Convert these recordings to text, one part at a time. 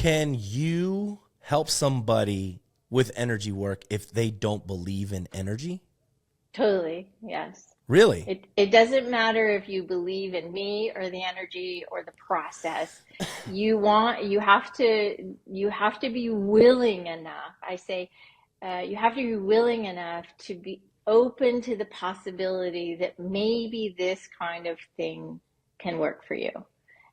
can you help somebody with energy work if they don't believe in energy? Totally, yes. Really? It doesn't matter if you believe in me or the energy or the process. You have to be willing enough. I say you have to be willing enough to be open to the possibility that maybe this kind of thing can work for you.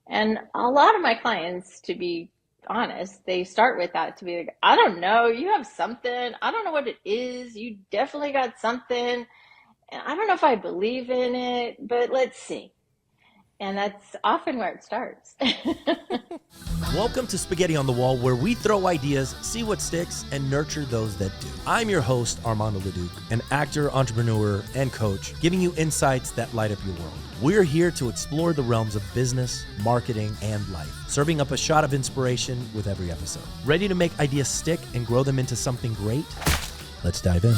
And a lot of my clients, to be honest, they start with that, to be like, I don't know, you have something. I don't know what it is. You definitely got something. And I don't know if I believe in it, but let's see. And that's often where it starts. Welcome to Spaghetti on the Wall, where we throw ideas, see what sticks, and nurture those that do. I'm your host, Armando, an actor, entrepreneur, and coach, giving you insights that light up your world. We're here to explore the realms of business, marketing, and life, serving up a shot of inspiration with every episode. Ready to make ideas stick and grow them into something great? Let's dive in.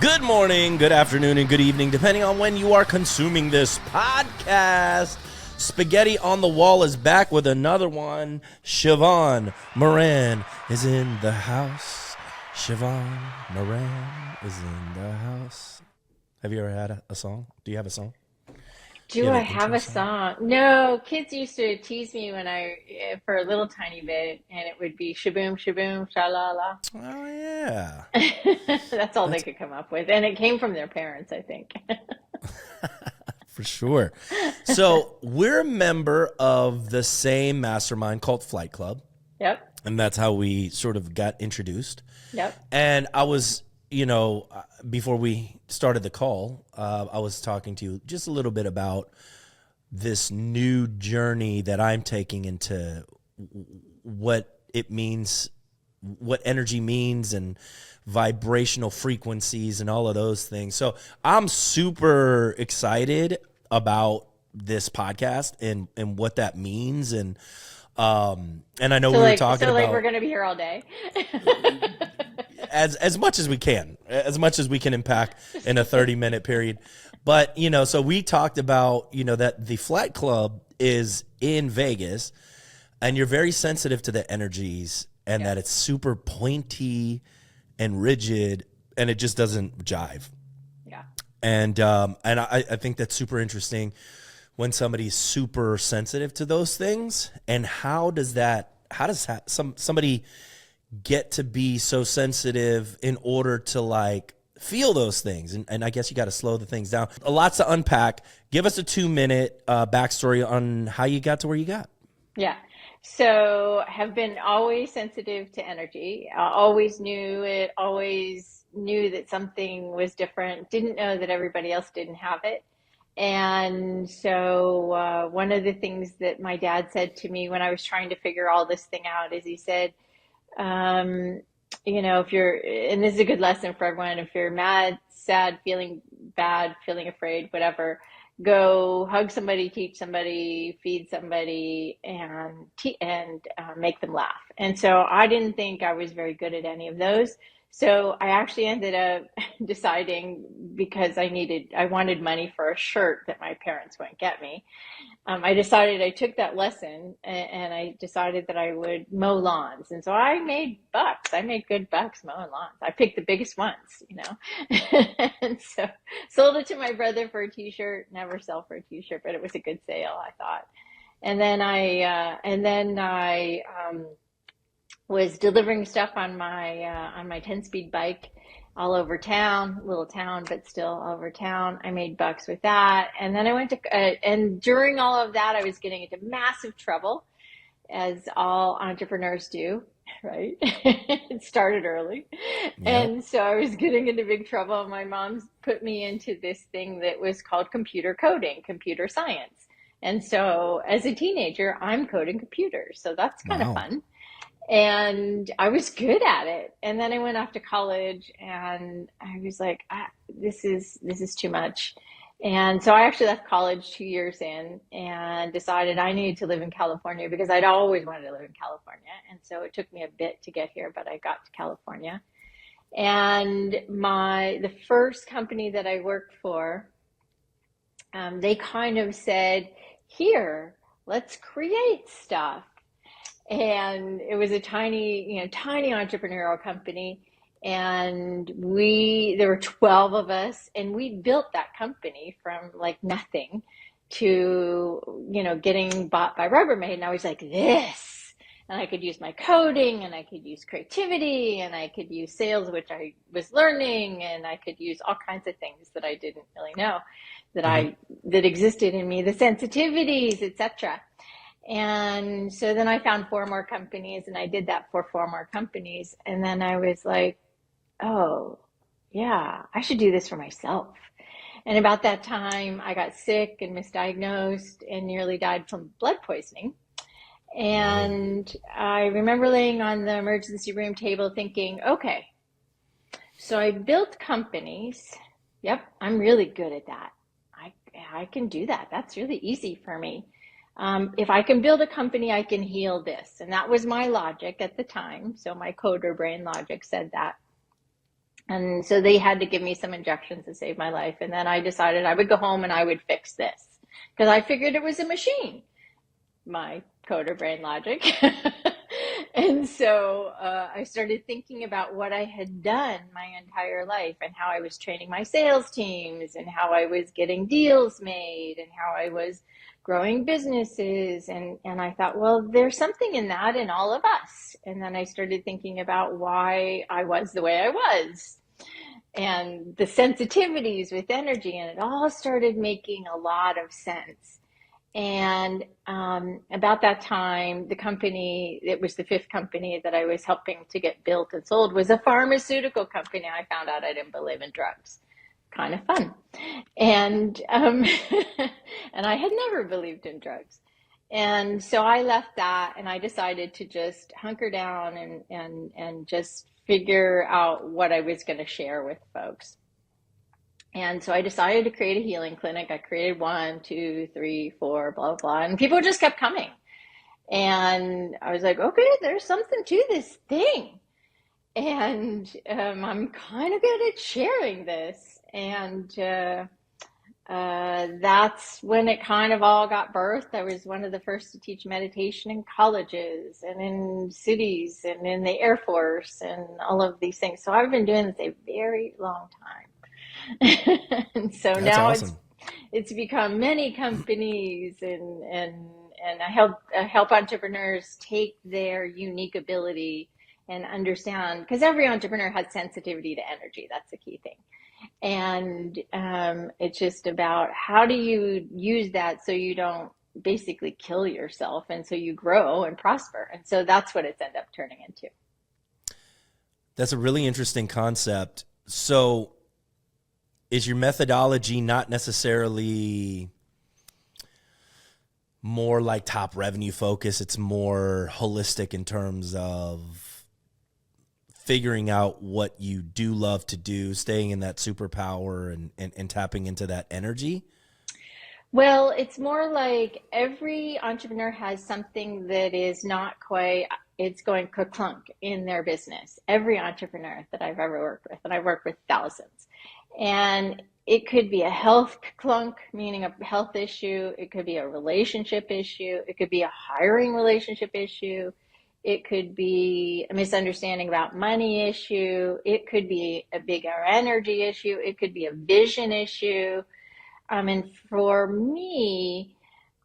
Good morning, good afternoon, and good evening, depending on when you are consuming this podcast. Spaghetti on the Wall is back with another one. Sheevaun Moran is in the house. Sheevaun Moran is in the house. Have you ever had a song? Do you have a song? Do I have a song? No, kids used to tease me for a little tiny bit, and it would be shaboom, shaboom, sha-la-la. Oh, yeah. That's all they could come up with. And it came from their parents, I think. For sure. So we're a member of the same mastermind called Flight Club. Yep. And that's how we sort of got introduced. Yep. And I was, before we started the call, I was talking to you just a little bit about this new journey that I'm taking into what it means, what energy means, and vibrational frequencies and all of those things. So I'm super excited about this podcast and what that means. And I know we were talking about, we're going to be here all day. as much as we can, as much as we can impact in a 30-minute period. But, so we talked about, that the Flight Club is in Vegas and you're very sensitive to the energies and that it's super pointy and rigid, and it just doesn't jive. Yeah. And I think that's super interesting when somebody's super sensitive to those things. And how does somebody get to be so sensitive in order to feel those things? And I guess you got to slow the things down. Lots to unpack. Give us a 2-minute backstory on how you got to where you got. Yeah. So have been always sensitive to energy. Always knew it, always knew that something was different. Didn't know that everybody else didn't have it. And so one of the things that my dad said to me when I was trying to figure all this thing out is he said, if you're, and this is a good lesson for everyone, if you're mad, sad, feeling bad, feeling afraid, whatever, go hug somebody, teach somebody, feed somebody, and make them laugh. And so I didn't think I was very good at any of those. So I actually ended up deciding, because I wanted money for a shirt that my parents wouldn't get me. I took that lesson and I decided that I would mow lawns. And so I made bucks. I made good bucks mowing lawns. I picked the biggest ones, and so sold it to my brother for a t-shirt. Never sell for a t-shirt, but it was a good sale, I thought. And then I was delivering stuff on my 10-speed bike all over town, little town, but still over town. I made bucks with that. And then I went to, and during all of that, I was getting into massive trouble, as all entrepreneurs do, right? It started early. Yep. And so I was getting into big trouble. My mom put me into this thing that was called computer coding, computer science. And so as a teenager, I'm coding computers. So that's kind of fun. And I was good at it. And then I went off to college and I was like, this is too much. And so I actually left college 2 years in and decided I needed to live in California because I'd always wanted to live in California. And so it took me a bit to get here, but I got to California. And the first company that I worked for, they kind of said, here, let's create stuff. And it was a tiny, tiny entrepreneurial company. And there were 12 of us, and we built that company from like nothing to, getting bought by Rubbermaid. And I was like, this. And I could use my coding, and I could use creativity, and I could use sales, which I was learning, and I could use all kinds of things that I didn't really know Hmm. that existed in me, the sensitivities, etc. And so then I found four more companies, and I did that for four more companies. And then I was like, oh, yeah, I should do this for myself. And about that time, I got sick and misdiagnosed and nearly died from blood poisoning. Whoa. And I remember laying on the emergency room table thinking, okay, so I built companies. Yep, I'm really good at that. I can do that. That's really easy for me. If I can build a company, I can heal this. And that was my logic at the time. So my coder brain logic said that. And so they had to give me some injections to save my life. And then I decided I would go home and I would fix this because I figured it was a machine, my coder brain logic. And so I started thinking about what I had done my entire life and how I was training my sales teams and how I was getting deals made and how I was growing businesses. And I thought, well, there's something in that in all of us. And then I started thinking about why I was the way I was and the sensitivities with energy. And it all started making a lot of sense. And about that time, the company, it was the fifth company that I was helping to get built and sold, was a pharmaceutical company. I found out I didn't believe in drugs. Kind of fun. And and I had never believed in drugs. And so I left that and I decided to just hunker down and just figure out what I was going to share with folks. And so I decided to create a healing clinic. I created one, two, three, four, blah, blah, blah. And people just kept coming. And I was like, okay, there's something to this thing. And I'm kind of good at sharing this. And that's when it kind of all got birthed. I was one of the first to teach meditation in colleges and in cities and in the Air Force and all of these things. So I've been doing this a very long time. And so That's now awesome. it's become many companies and I help entrepreneurs take their unique ability and understand because every entrepreneur has sensitivity to energy. That's the key thing. And it's just about how do you use that so you don't basically kill yourself and so you grow and prosper. And so that's what it's ended up turning into. That's a really interesting concept. So, is your methodology not necessarily more like top revenue focus? It's more holistic in terms of figuring out what you do love to do, staying in that superpower and tapping into that energy. Well, it's more like every entrepreneur has something that is not quite, it's going clunk in their business. Every entrepreneur that I've ever worked with, and I've worked with thousands. And it could be a health clunk, meaning a health issue. It could be a relationship issue. It could be a hiring relationship issue. It could be a misunderstanding about money issue. It could be a bigger energy issue. It could be a vision issue. And for me,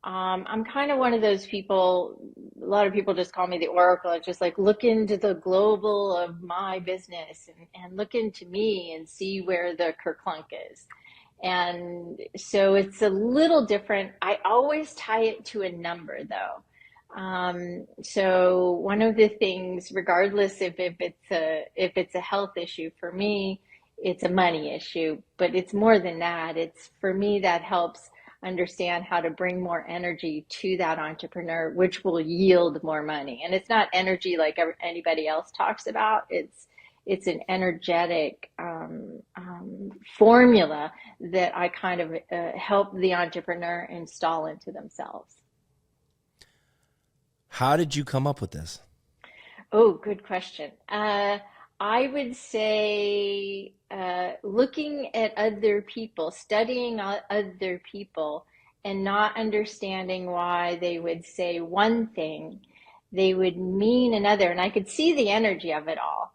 I'm kind of one of those people, a lot of people just call me the oracle. It's just like look into the global of my business and look into me and see where the kerplunk is. And so it's a little different. I always tie it to a number though. So one of the things, regardless if it's a health issue for me, it's a money issue, but it's more than that. It's for me that helps understand how to bring more energy to that entrepreneur, which will yield more money. And it's not energy like anybody else talks about. It's an energetic formula that I kind of help the entrepreneur install into themselves. How did you come up with this? Oh, good question. I would say looking at other people, studying other people, and not understanding why they would say one thing, they would mean another, and I could see the energy of it all.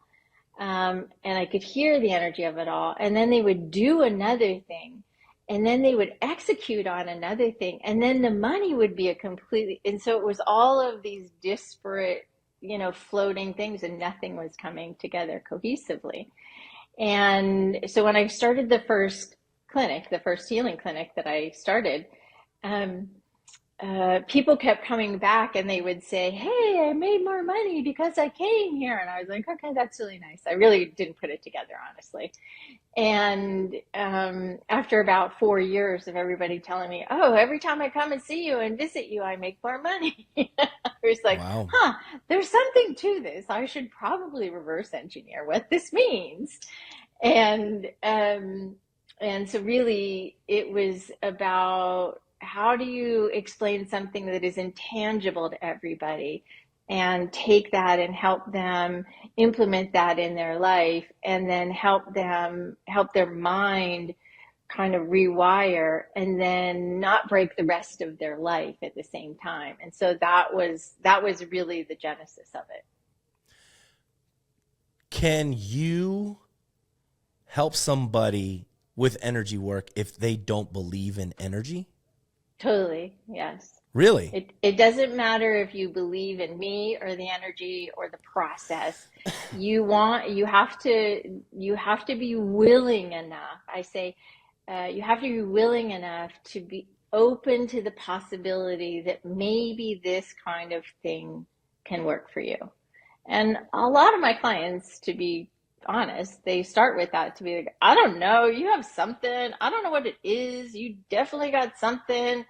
And I could hear the energy of it all. And then they would do another thing. And then they would execute on another thing. And then the money would be a completely, and so it was all of these disparate, floating things, and nothing was coming together cohesively. And so when I started the first clinic, the first healing clinic that I started, um, people kept coming back and they would say, "Hey, I made more money because I came here." And I was like, "Okay, that's really nice." I really didn't put it together, honestly. And after about 4 years of everybody telling me, "Oh, every time I come and see you and visit you, I make more money," I was like, Wow. "Huh, there's something to this. I should probably reverse engineer what this means." And so really it was about, how do you explain something that is intangible to everybody and take that and help them implement that in their life, and then help their mind kind of rewire, and then not break the rest of their life at the same time. And so that was really the genesis of it. Can you help somebody with energy work if they don't believe in energy? Totally, yes. Really? It doesn't matter if you believe in me or the energy or the process. You have to be willing enough. I say, you have to be willing enough to be open to the possibility that maybe this kind of thing can work for you. And a lot of my clients, to be honest, they start with that, to be like, "I don't know, you have something. I don't know what it is. You definitely got something.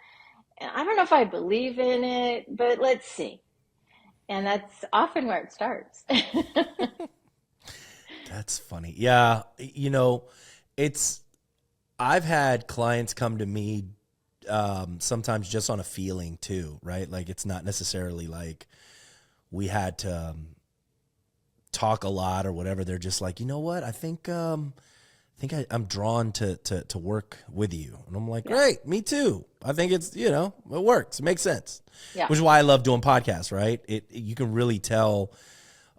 And I don't know if I believe in it, but let's see." And that's often where it starts. That's funny. Yeah. It's, I've had clients come to me sometimes just on a feeling too, right? Like it's not necessarily like we had to talk a lot or whatever. They're just like, "You know what? I think I'm drawn to work with you." And I'm like, Yeah. "Great, me too. I think it's, it works. It makes sense." Yeah. Which is why I love doing podcasts, right? You can really tell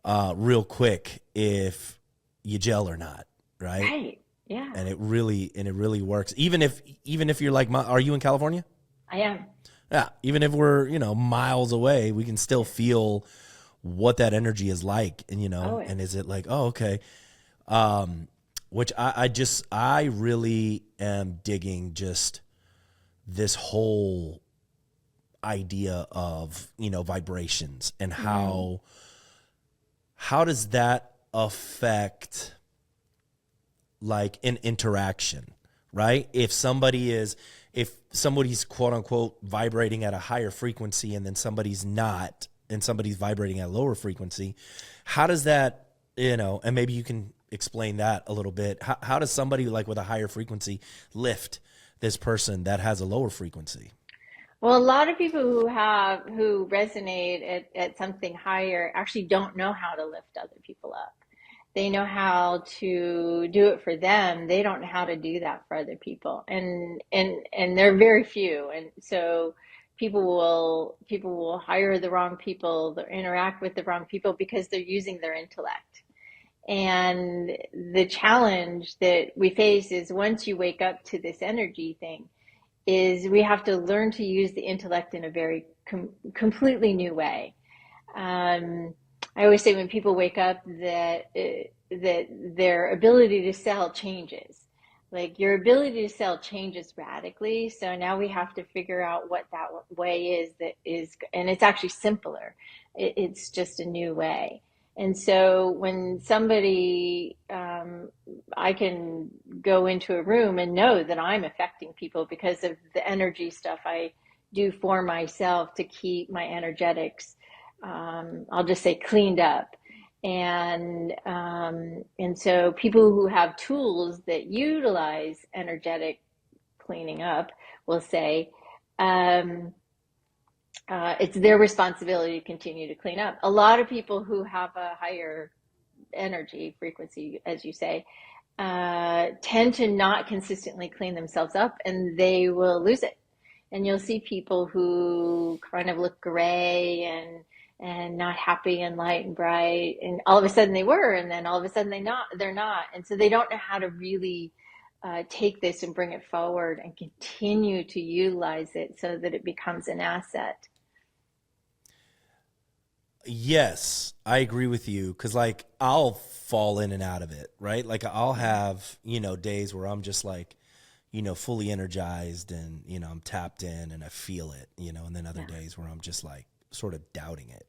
real quick if you gel or not, right? Right. Yeah. And it really works. Even if you're like, are you in California? I am. Yeah. Even if we're, miles away, we can still feel what that energy is like. And, Oh, yeah. and is it like, oh, okay. Which I really am digging just this whole idea of, vibrations and how does that affect like an interaction, right? If somebody's quote unquote vibrating at a higher frequency and then somebody's not, and somebody's vibrating at a lower frequency, how does that, and maybe you can explain that a little bit. How does somebody like with a higher frequency lift this person that has a lower frequency? Well, a lot of people who resonate at something higher actually don't know how to lift other people up. They know how to do it for them. They don't know how to do that for other people. And they're very few. And so people will hire the wrong people, they'll interact with the wrong people because they're using their intellect. And the challenge that we face is, once you wake up to this energy thing, is we have to learn to use the intellect in a very completely new way. I always say when people wake up that their ability to sell changes. Like, your ability to sell changes radically. So now we have to figure out what that way is, and it's actually simpler. It's just a new way. And so when somebody, I can go into a room and know that I'm affecting people because of the energy stuff I do for myself to keep my energetics, I'll just say, cleaned up. And so people who have tools that utilize energetic cleaning up will say, it's their responsibility to continue to clean up. A lot of people who have a higher energy frequency, as you say, tend to not consistently clean themselves up, and they will lose it. And you'll see people who kind of look gray and not happy and light and bright. And all of a sudden they were, and then all of a sudden they're not. And so they don't know how to really take this and bring it forward and continue to utilize it so that it becomes an asset. Yes, I agree with you because like I'll fall in and out of it, right? Like I'll have, days where I'm just like, fully energized and, I'm tapped in and I feel it, and then other Yeah. days where I'm just like sort of doubting it,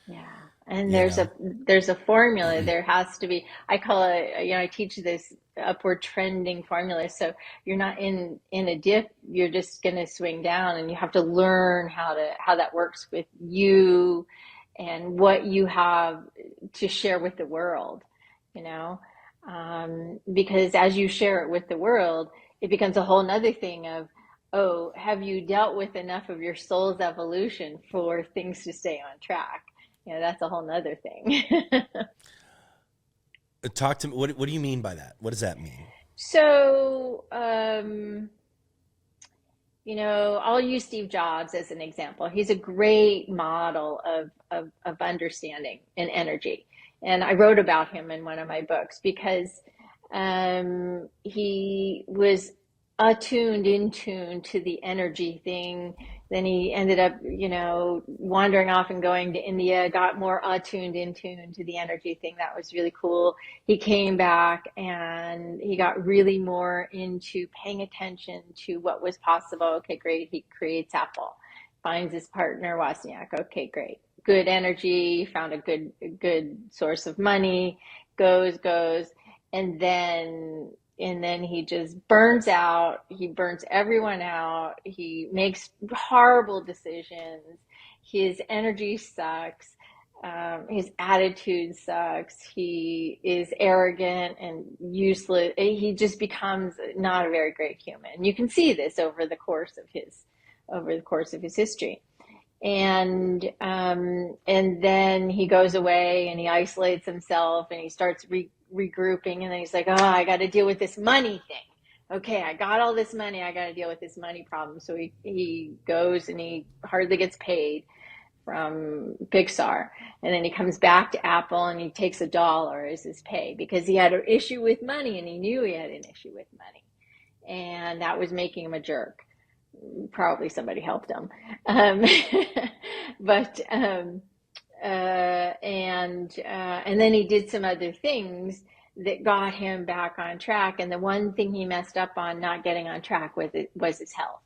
Yeah. And you know? there's a formula. There has to be, I call it, I teach this upward trending formula. So you're not in a dip, you're just going to swing down, and you have to learn how that works with you and what you have to share with the world, you know? Because as you share it with the world, it becomes a whole nother thing of, oh, have you dealt with enough of your soul's evolution for things to stay on track? That's a whole nother thing. Talk to me. What do you mean by that? What does that mean? So, I'll use Steve Jobs as an example. He's a great model of understanding and energy. And I wrote about him in one of my books because he was attuned, in tune to the energy thing. Then he ended up, wandering off and going to India, got more attuned, in tune to the energy thing. That was really cool. He came back and he got really more into paying attention to what was possible. Okay, great. He creates Apple, finds his partner, Wozniak. Okay, great. Good energy, found a good source of money, goes, and then he just burns out. He burns everyone out. He makes horrible decisions. His energy sucks. His attitude sucks. He is arrogant and useless. He just becomes not a very great human. You can see this over the course of his history. And then he goes away and he isolates himself and he starts regrouping, and then he's like, oh, I got to deal with this money thing. Okay, I got all this money, I got to deal with this money problem. So he goes and he hardly gets paid from Pixar, and then he comes back to Apple and he takes $1 as his pay because he had an issue with money, and he knew he had an issue with money, and that was making him a jerk. Probably somebody helped him. um, but and then he did some other things that got him back on track. And the one thing he messed up on not getting on track with it was his health.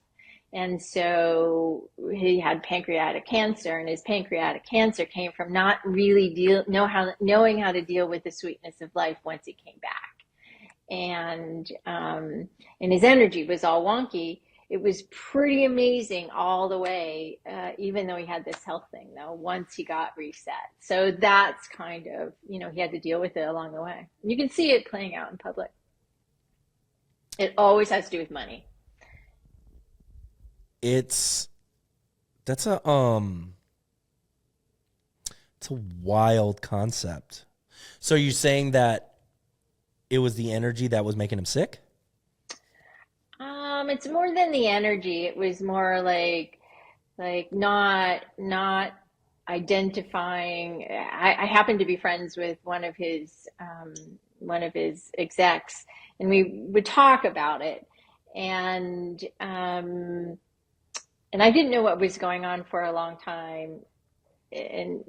And so he had pancreatic cancer, and his pancreatic cancer came from not really knowing how to deal with the sweetness of life once he came back. And his energy was all wonky. It was pretty amazing all the way, even though he had this health thing, though, once he got reset. So that's kind of, he had to deal with it along the way. You can see it playing out in public. It always has to do with money. It's that's a it's a wild concept. So you're saying that it was the energy that was making him sick? It's more than the energy. It was more like not identifying. I happen to be friends with one of his execs, and we would talk about it, and I didn't know what was going on for a long time, and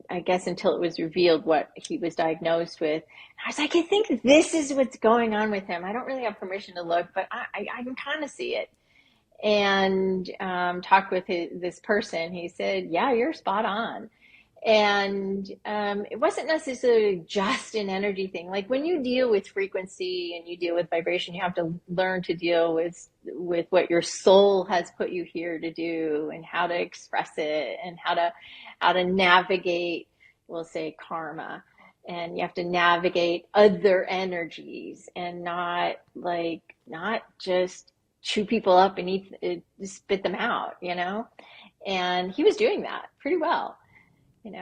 I guess until it was revealed what he was diagnosed with. I was like, I think this is what's going on with him. I don't really have permission to look, but I can kind of see it. And talked with this person. He said, yeah, you're spot on. And it wasn't necessarily just an energy thing. Like when you deal with frequency and you deal with vibration, you have to learn to deal with what your soul has put you here to do, and how to express it, and how to navigate, we'll say, karma. And you have to navigate other energies, and not just chew people up and spit them out, And he was doing that pretty well. And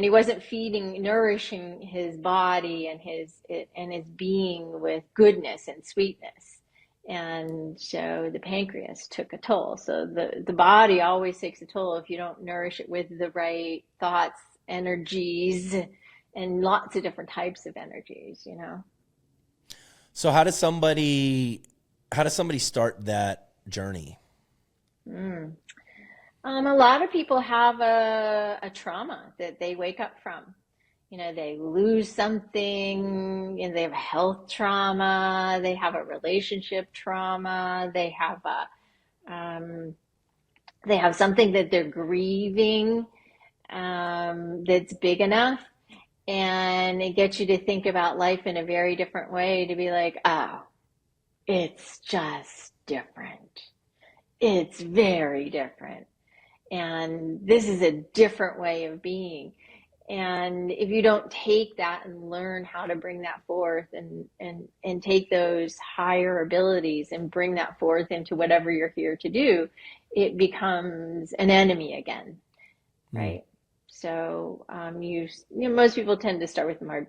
he wasn't nourishing his body and his being with goodness and sweetness. And so the pancreas took a toll. So the body always takes a toll if you don't nourish it with the right thoughts, energies, and lots of different types of energies, you know. So how does somebody start that journey? Mm. A lot of people have a trauma that they wake up from. You know, they lose something and they have health trauma, they have a relationship trauma, um, they have something that they're grieving, that's big enough. And it gets you to think about life in a very different way, to be like, oh, it's just different. It's very different. And this is a different way of being. And if you don't take that and learn how to bring that forth, and take those higher abilities and bring that forth into whatever you're here to do, it becomes an enemy again, Mm. right? So most people tend to start with more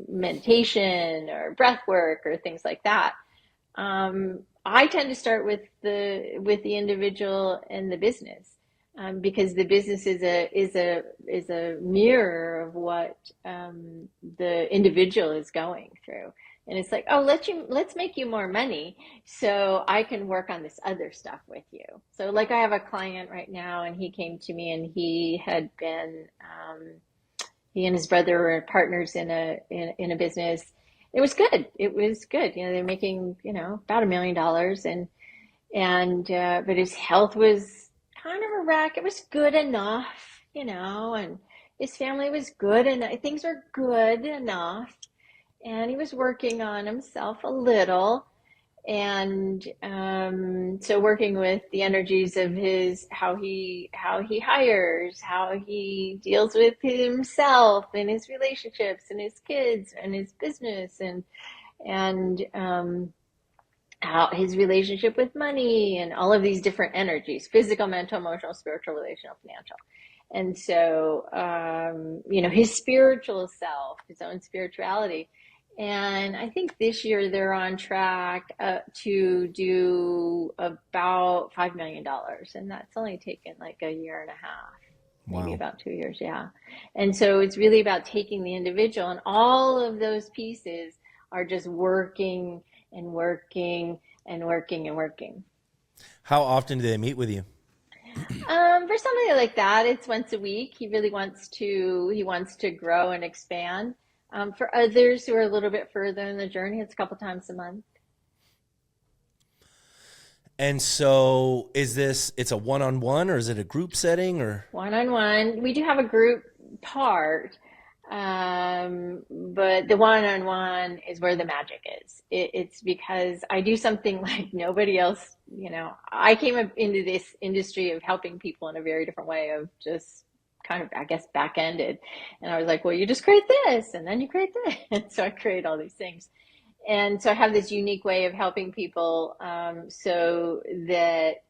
meditation or breath work or things like that. I tend to start with the individual and the business, because the business is a mirror of what, the individual is going through. And it's like, oh, let's make you more money so I can work on this other stuff with you. So like I have a client right now, and he came to me, and he had been, he and his brother were partners in a business. It was good. It was good. You know, they're making, about $1 million, but his health was kind of a wreck. It was good enough, and his family was good, and things were good enough. And he was working on himself a little, and so working with the energies of his, how he hires, how he deals with himself and his relationships and his kids and his business, and how his relationship with money, and all of these different energies: physical, mental, emotional, spiritual, relational, financial. And so, his spiritual self, his own spirituality. And I think this year they're on track, to do about $5 million. And that's only taken like a year and a half, maybe Wow. about 2 years. Yeah. And so it's really about taking the individual, and all of those pieces are just working and working and working and working. How often do they meet with you? For somebody like that, it's once a week. He wants to grow and expand. For others who are a little bit further in the journey, it's a couple times a month. And so it's a one-on-one, or is it a group setting, or? One on one. We do have a group part, but the one on one is where the magic is. It's because I do something like nobody else. I came up into this industry of helping people in a very different way, of just kind of, I guess, back ended. And I was like, well, you just create this, and then you create this. And so I create all these things. And so I have this unique way of helping people, so that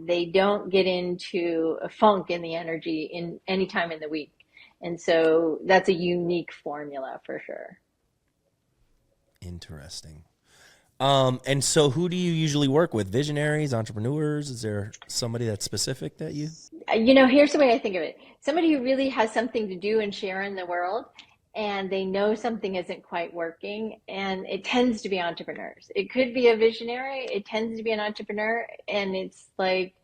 they don't get into a funk in the energy in any time in the week. And so that's a unique formula for sure. Interesting. And so who do you usually work with? Visionaries, entrepreneurs? Is there somebody that's specific that you? Here's the way I think of it. Somebody who really has something to do and share in the world, and they know something isn't quite working, and it tends to be entrepreneurs. It could be a visionary, it tends to be an entrepreneur, and it's like,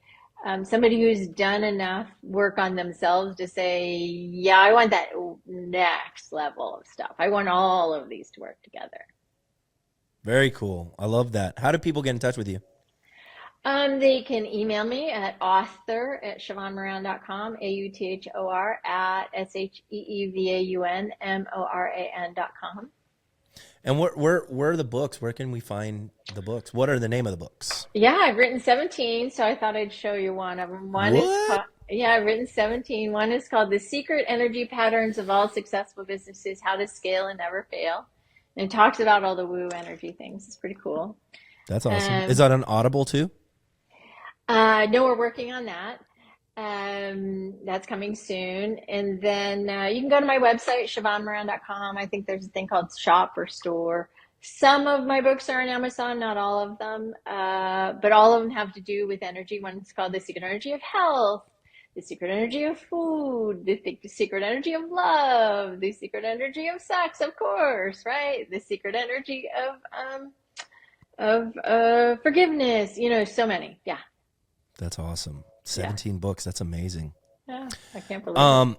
somebody who's done enough work on themselves to say, yeah, I want that next level of stuff. I want all of these to work together. Very cool. I love that. How do people get in touch with you? They can email me at author@sheevaunmoran.com, AUTHOR at SHEEVAUNMORAN.com. And where are the books? Where can we find the books? What are the name of the books? Yeah, I've written 17, so I thought I'd show you one of them. One is What? called, yeah, I've written 17. One is called The Secret Energy Patterns of All Successful Businesses: How to Scale and Never Fail. And it talks about all the woo energy things. It's pretty cool. That's awesome. Is Um, that on Audible too? no, we're working on that. That's coming soon. And then you can go to my website, SheevaunMoran.com. I think there's a thing called shop or store. Some of my books are on Amazon, not all of them, but all of them have to do with energy. One's called The Secret Energy of Health, The Secret Energy of Food, The Secret Energy of Love, The Secret Energy of Sex, of course, right? The Secret Energy of forgiveness. So many. Yeah, That's awesome. yeah, 17 books. That's amazing. yeah. I can't believe it.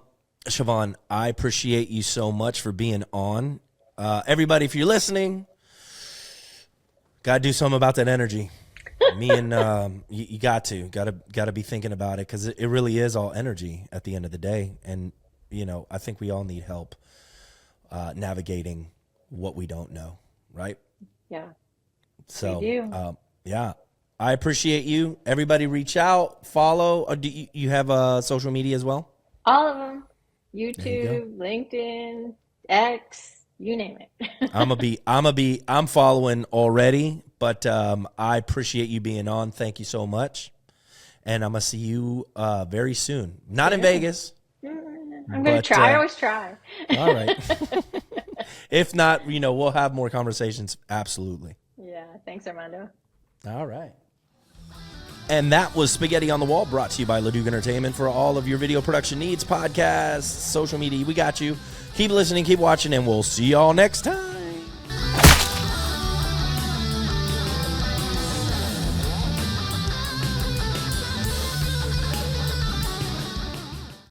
Sheevaun, I appreciate you so much for being on. Everybody, if you're listening, gotta do something about that energy. Me and you gotta be thinking about it, because it really is all energy at the end of the day. And I think we all need help navigating what we don't know, right? Yeah, So we do. yeah, I appreciate you. Everybody, reach out, follow. Do you have social media as well? All of them. There you go. YouTube, LinkedIn, X, you name it. I'm following already, but I appreciate you being on. Thank you so much. And I'm going to see you very soon. Not in Yeah. Vegas, I'm going to but try. I always try. all right. If not, we'll have more conversations. Absolutely. Yeah. Thanks, Armando. All right. And that was Spaghetti on the Wall, brought to you by Leduc Entertainment. For all of your video production needs, podcasts, social media, we got you. Keep listening, keep watching, and we'll see y'all next time.